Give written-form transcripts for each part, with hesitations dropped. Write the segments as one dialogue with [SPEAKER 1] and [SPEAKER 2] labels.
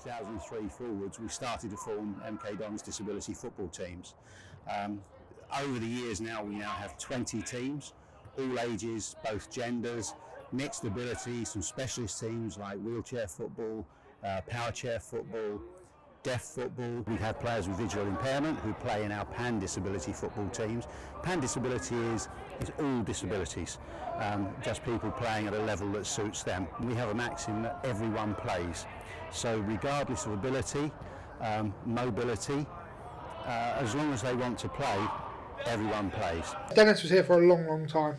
[SPEAKER 1] 2003 forwards, we started to form MK Dons disability football teams. Over the years now, we now have 20 teams, all ages, both genders, mixed ability, some specialist teams like wheelchair football, power chair football, deaf football. We have players with visual impairment who play in our pan disability football teams. Pan disability is all disabilities, just people playing at a level that suits them. We have a maxim that everyone plays. So regardless of ability, mobility, as long as they want to play, everyone plays.
[SPEAKER 2] Dennis was here for a long time,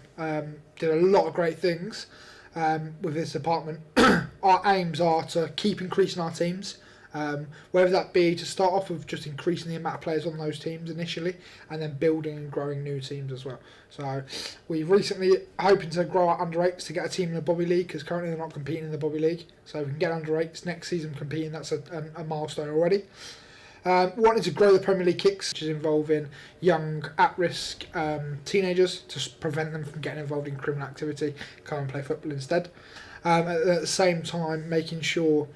[SPEAKER 2] did a lot of great things with his department. Our aims are to keep increasing our teams, whether that be to start off with just increasing the amount of players on those teams initially, and then building and growing new teams as well. So we've recently hoping to grow our under 8s to get a team in the Bobby League, because currently they're not competing in the Bobby League. So we can get under 8s next season competing. That's a milestone already. Wanted to grow the Premier League Kicks, which is involving young, at-risk teenagers to prevent them from getting involved in criminal activity, come and play football instead. At the same time, making sure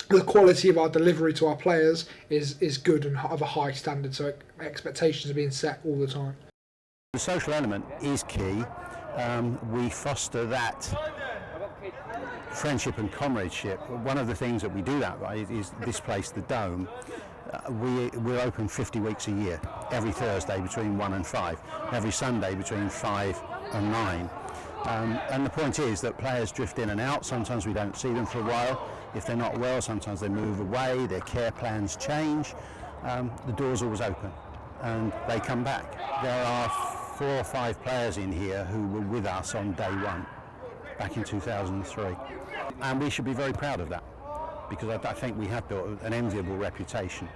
[SPEAKER 2] the quality of our delivery to our players is good and of a high standard, so expectations are being set all the time.
[SPEAKER 1] The social element is key. We foster that friendship and comradeship. One of the things that we do that by is this place, the Dome. We're open 50 weeks a year, every Thursday between 1 and 5, every Sunday between 5 and 9. And the point is that players drift in and out. Sometimes we don't see them for a while. If they're not well, sometimes they move away, their care plans change. The door's always open and they come back. There are 4 or 5 players in here who were with us on day one, back in 2003. And we should be very proud of that, because I think we have built an enviable reputation.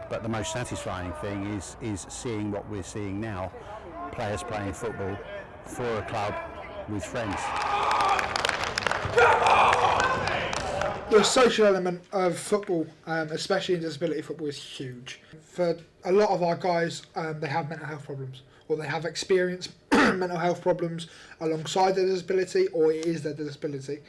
[SPEAKER 1] But the most satisfying thing is seeing what we're seeing now, players playing football for a club with friends.
[SPEAKER 2] The social element of football, especially in disability football, is huge. For a lot of our guys, they have mental health problems, or they have experienced mental health problems alongside their disability, or it is their disability.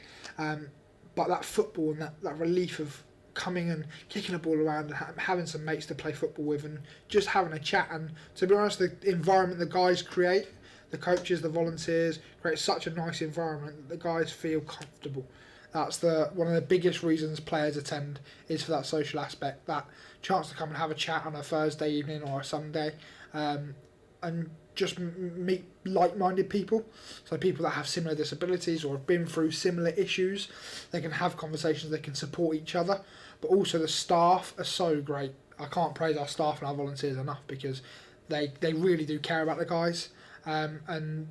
[SPEAKER 2] But that football and that relief of coming and kicking a ball around and having some mates to play football with and just having a chat, and to be honest, the environment the guys create, the coaches, the volunteers, create such a nice environment that the guys feel comfortable. That's one of the biggest reasons players attend, is for that social aspect, that chance to come and have a chat on a Thursday evening or a Sunday, and just meet like-minded people. So people that have similar disabilities or have been through similar issues, they can have conversations, they can support each other. But also the staff are so great. I can't praise our staff and our volunteers enough, because they really do care about the guys, and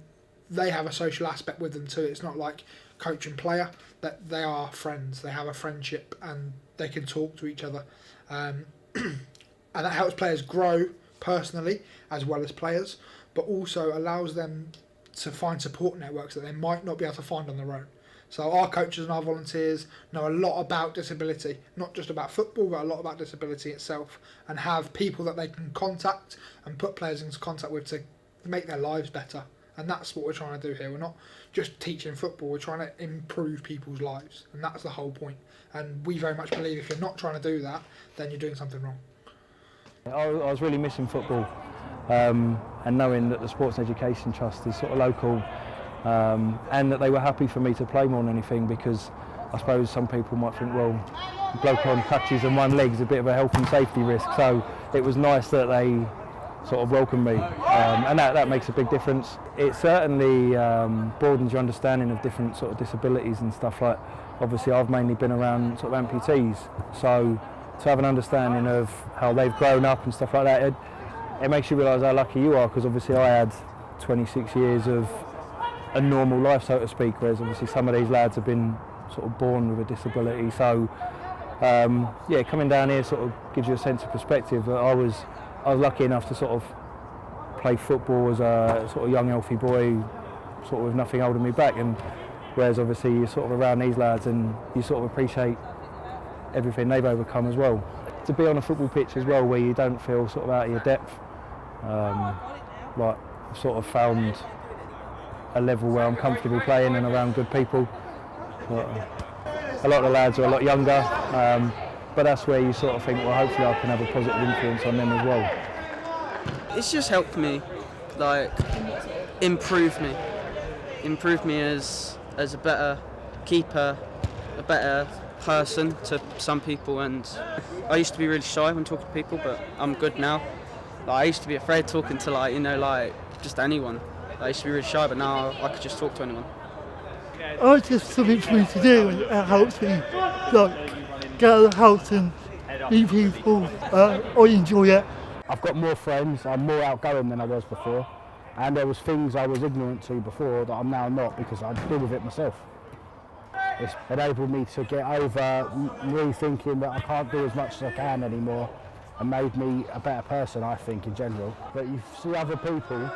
[SPEAKER 2] they have a social aspect with them too. It's not like coach and player, that they are friends, they have a friendship and they can talk to each other, and that helps players grow personally as well as players, but also allows them to find support networks that they might not be able to find on their own. So our coaches and our volunteers know a lot about disability, not just about football, but a lot about disability itself, and have people that they can contact and put players into contact with to make their lives better. And that's what we're trying to do here. We're not just teaching football, we're trying to improve people's lives, and that's the whole point. And we very much believe if you're not trying to do that, then you're doing something wrong.
[SPEAKER 3] I was really missing football, and knowing that the Sports and Education Trust is sort of local, and that they were happy for me to play more than anything, because I suppose some people might think, well, a bloke on crutches and one leg is a bit of a health and safety risk, so it was nice that they sort of welcomed me, and that makes a big difference. It certainly broadens your understanding of different sort of disabilities and stuff. Like, obviously I've mainly been around sort of amputees, so to have an understanding of how they've grown up and stuff like that, it makes you realise how lucky you are, because obviously I had 26 years of a normal life, so to speak, whereas obviously some of these lads have been sort of born with a disability. So yeah, coming down here sort of gives you a sense of perspective. I was lucky enough to sort of play football as a sort of young, healthy boy, sort of with nothing holding me back, and whereas obviously you're sort of around these lads and you sort of appreciate everything they've overcome as well. To be on a football pitch as well, where you don't feel sort of out of your depth, like I've sort of found a level where I'm comfortable playing and around good people. A lot of the lads are a lot younger, but that's where you sort of think, well, hopefully I can have a positive influence on them as well.
[SPEAKER 4] It's just helped me, like, improve me as a better keeper, a better person to some people. And I used to be really shy when talking to people, but I'm good now. Like, I used to be afraid talking to, like, you know, like, just anyone. I used to be really shy, but now I could just talk to anyone.
[SPEAKER 5] Oh, it's just something for me to do, and it helps me, like, get out of the house and meet people. I enjoy it.
[SPEAKER 3] I've got more friends, I'm more outgoing than I was before, and there was things I was ignorant to before that I'm now not because I deal with it myself. It's enabled me to get over me thinking that I can't do as much as I can anymore, and made me a better person, I think, in general. But you see other people,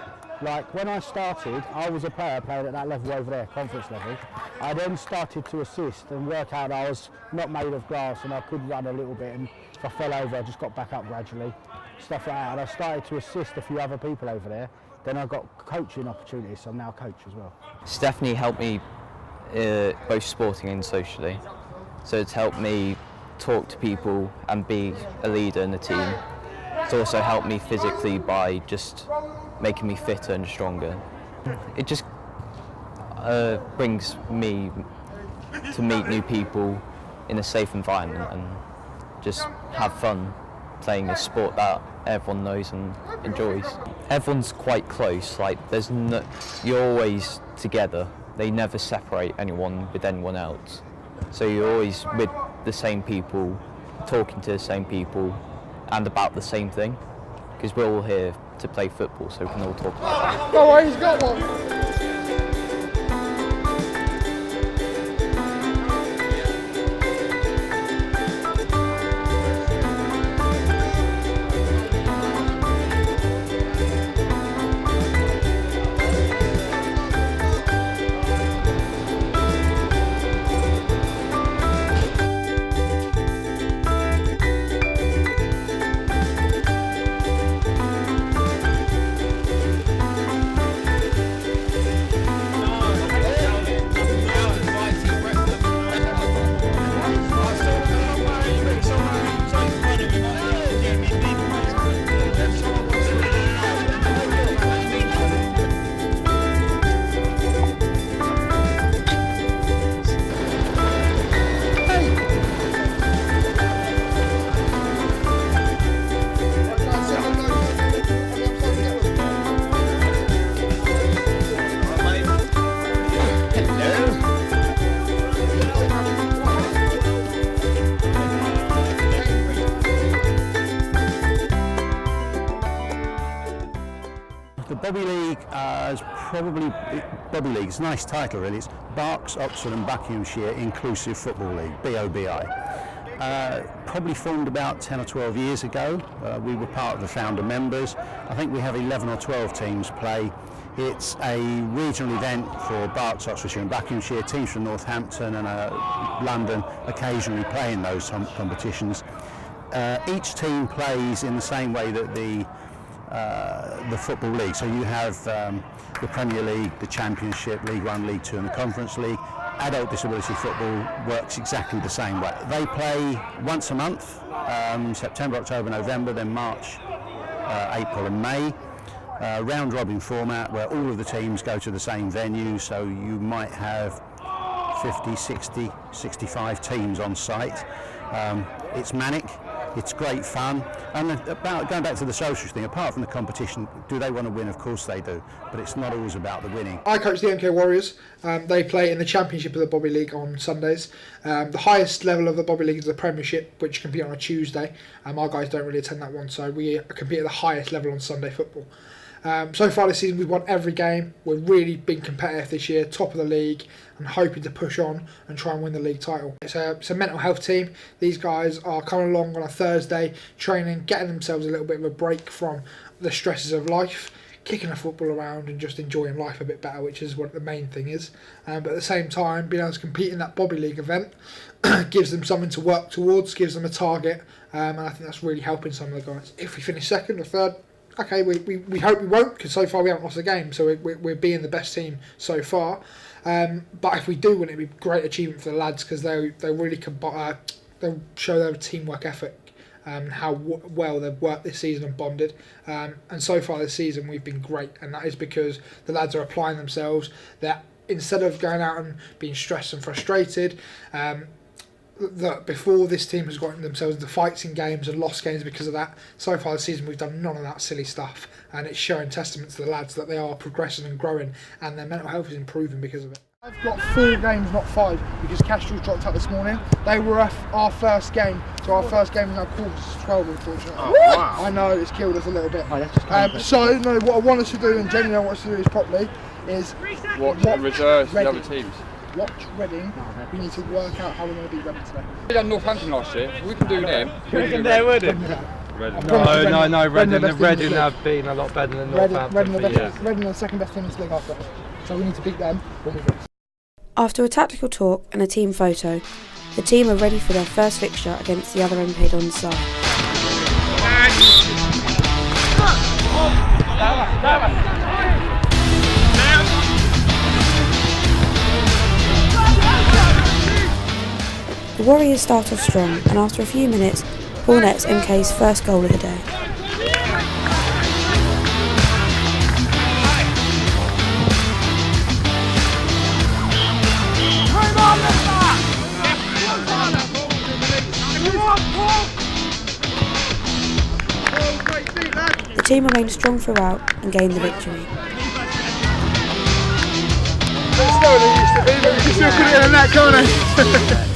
[SPEAKER 3] like when I started, I was a player playing at that level over there, conference level. I then started to assist and work out I was not made of glass and I could run a little bit, and if I fell over I just got back up gradually, stuff like that. And I started to assist a few other people over there. Then I got coaching opportunities, so I'm now a coach as well.
[SPEAKER 6] Stephanie helped me both sporting and socially. So it's helped me talk to people and be a leader in the team. It's also helped me physically by just making me fitter and stronger. It just brings me to meet new people in a safe environment and just have fun playing a sport that everyone knows and enjoys. Everyone's quite close, like you're always together. They never separate anyone with anyone else. So you're always with the same people, talking to the same people and about the same thing, because we're all here to play football, so we can all talk about it.
[SPEAKER 2] Oh, he's got one.
[SPEAKER 1] Bobby League Bobby League, it's a nice title really. It's Berks, Oxford and Buckinghamshire Inclusive Football League, BOBI. Probably formed about 10 or 12 years ago. We were part of the founder members. I think we have 11 or 12 teams play. It's a regional event for Berks, Oxfordshire and Buckinghamshire. Teams from Northampton and London occasionally play in those competitions. Each team plays in the same way that the Football League. So you have the Premier League, the Championship, League One, League Two and the Conference League. Adult disability football works exactly the same way. They play once a month, September, October, November, then March, April and May. Round robin format where all of the teams go to the same venue, so you might have 50, 60, 65 teams on site. It's manic. It's great fun, and about going back to the social thing, apart from the competition, do they want to win? Of course they do, but it's not always about the winning.
[SPEAKER 2] I coach the MK Warriors. They play in the Championship of the Bobby League on Sundays. The highest level of the Bobby League is the Premiership, which compete on a Tuesday. Our guys don't really attend that one, so we compete at the highest level on Sunday football. So far this season we've won every game. We've really been competitive this year, top of the league, and hoping to push on and try and win the league title. It's a mental health team. These guys are coming along on a Thursday, training, getting themselves a little bit of a break from the stresses of life, kicking the football around and just enjoying life a bit better, which is what the main thing is. But at the same time, being able to compete in that Bobby League event gives them something to work towards, gives them a target, and I think that's really helping some of the guys. If we finish second or third, okay, we hope we won't, because so far we haven't lost a game, so we're being the best team so far. But if we do win, it'd be a great achievement for the lads, because they really they'll show their teamwork ethic. How well they've worked this season and bonded, and so far this season we've been great, and that is because the lads are applying themselves. That instead of going out and being stressed and frustrated, that before this team has gotten themselves into fights in games and lost games because of that. So far this season we've done none of that silly stuff, and it's showing testament to the lads that they are progressing and growing, and their mental health is improving because of it. I've got 4 games, not 5, because Castrol dropped out this morning. They were our first game, so our first game is now 12, unfortunately.
[SPEAKER 7] Oh, wow.
[SPEAKER 2] I know, it's killed us a little bit. So, no, what I want us to do, and genuinely I want us to do this properly, is
[SPEAKER 7] watch the reserves, the other teams.
[SPEAKER 2] Watch Reading. We need to work out how we're going to beat Reading today.
[SPEAKER 7] We done Northampton last year. We can do them.
[SPEAKER 3] Reading there, would it? No, Reading have been a lot better than Northampton.
[SPEAKER 2] Reading are the second best team in this league after. So we need to beat them.
[SPEAKER 8] After a tactical talk and a team photo, the team are ready for their first fixture against the other MK Dons side. The Warriors start off strong, and after a few minutes, Paul nets MK's first goal of the day. The team remained strong throughout and gained the victory.
[SPEAKER 2] Slower than it used to be, but we can still put it in the net, can't we?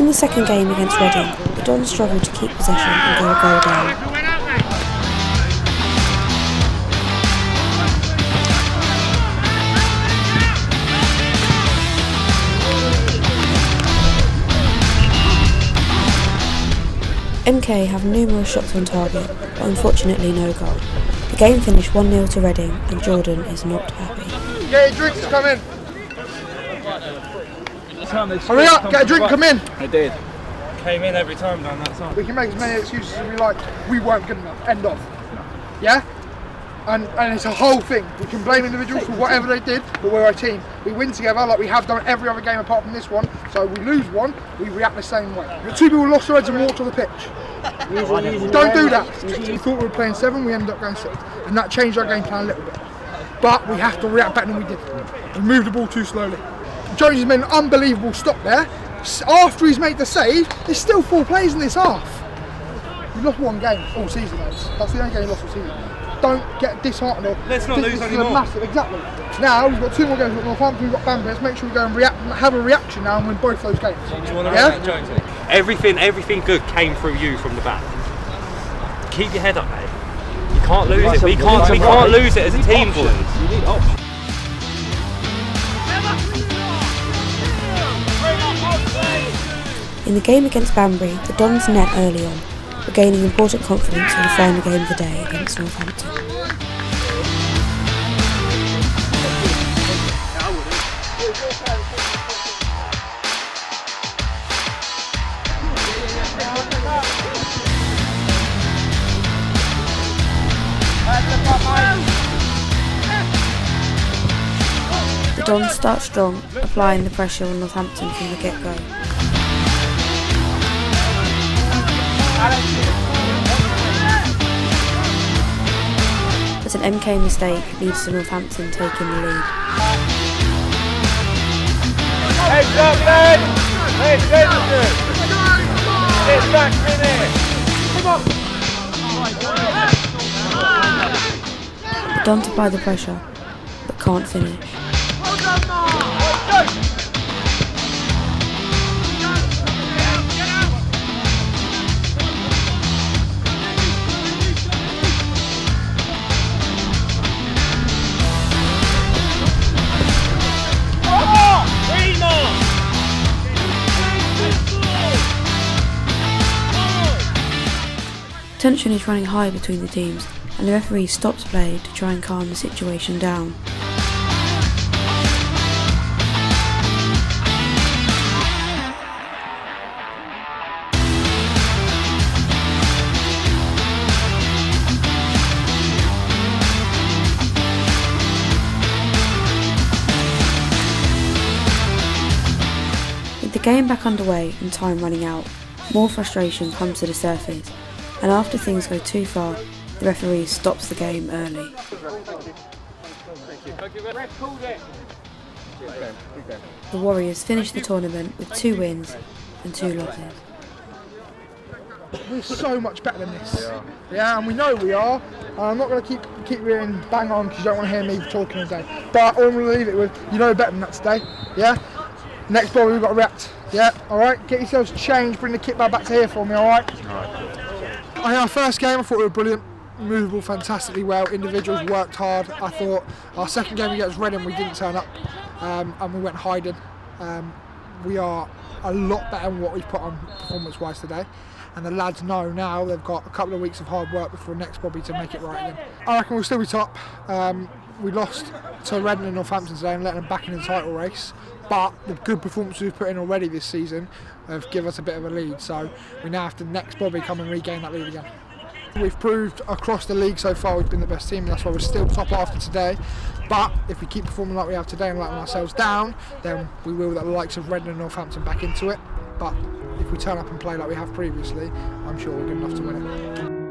[SPEAKER 8] In the second game against Reading, the Dons struggled to keep possession and go a goal down. MK have numerous shots on target, but unfortunately no goal. The game finished 1-0 to Reading, and Jordan is not happy.
[SPEAKER 2] Get your drinks, come in. Hurry up, get a drink, come in.
[SPEAKER 3] I did. Came in every time down that side.
[SPEAKER 2] We can make as many excuses as we like. We weren't good enough. End of. Yeah? And it's a whole thing. We can blame individuals for whatever they did, but we're a team. We win together like we have done every other game apart from this one. So we lose one, we react the same way. The 2 people lost their heads and walked to the pitch. Don't do that. We thought we were playing 7, we ended up going 6. And that changed our game plan a little bit. But we have to react better than we did. We moved the ball too slowly. Jones has made an unbelievable stop there. After he's made the save, there's still 4 players in this half. We've lost 1 game all season, guys. That's the only game we lost all season. Don't get disheartened.
[SPEAKER 3] Let's not lose anymore.
[SPEAKER 2] Massive, exactly. Now we've got 2 more games. We've got Northampton, we've got Bambi. Let's make sure we go and have a reaction now and win both those games.
[SPEAKER 9] Do you want to write that, Jonesy? Everything good came through you from the back. Keep your head up, mate. You can't lose it. We can't lose it as a team, boys. You need options.
[SPEAKER 8] In the game against Banbury, the Dons net early on, regaining important confidence for the final game of the day against Northampton. The Dons start strong, applying the pressure on Northampton from the get-go. But an MK mistake leads to Northampton taking the lead.
[SPEAKER 3] Heads up, men! Heads Get back in here! Come on!
[SPEAKER 8] Dons apply the pressure, but can't finish. Tension is running high between the teams, and the referee stops play to try and calm the situation down. game back underway and time running out, more frustration comes to the surface, and after things go too far, the referee stops the game early. The Warriors finish the tournament with 2 wins and 2 losses.
[SPEAKER 2] We're so much better than this. Yeah, and we know we are. I'm not going to keep reading bang on because you don't want to hear me talking all day. But all I'm going to leave it with, you know better than that today. Yeah? Next ball we've got to react. Yeah? Alright? Get yourselves changed, bring the kit back to here for me, alright? Our first game, I thought we were brilliant. Moved the ball fantastically well. Individuals worked hard. I thought our second game against Reading, we didn't turn up. And we went hiding. We are a lot better than what we've put on performance-wise today. And the lads know now they've got a couple of weeks of hard work before next Bobby to make it right again. I reckon we'll still be top. We lost to Reading and Northampton today and let them back in the title race. But the good performances we've put in already this season have given us a bit of a lead. So we now have to next Bobby come and regain that lead again. We've proved across the league so far we've been the best team, and that's why we're still top after today. But if we keep performing like we have today and letting ourselves down, then we will let the likes of Reading and Northampton back into it. But if we turn up and play like we have previously, I'm sure we're good enough to win it.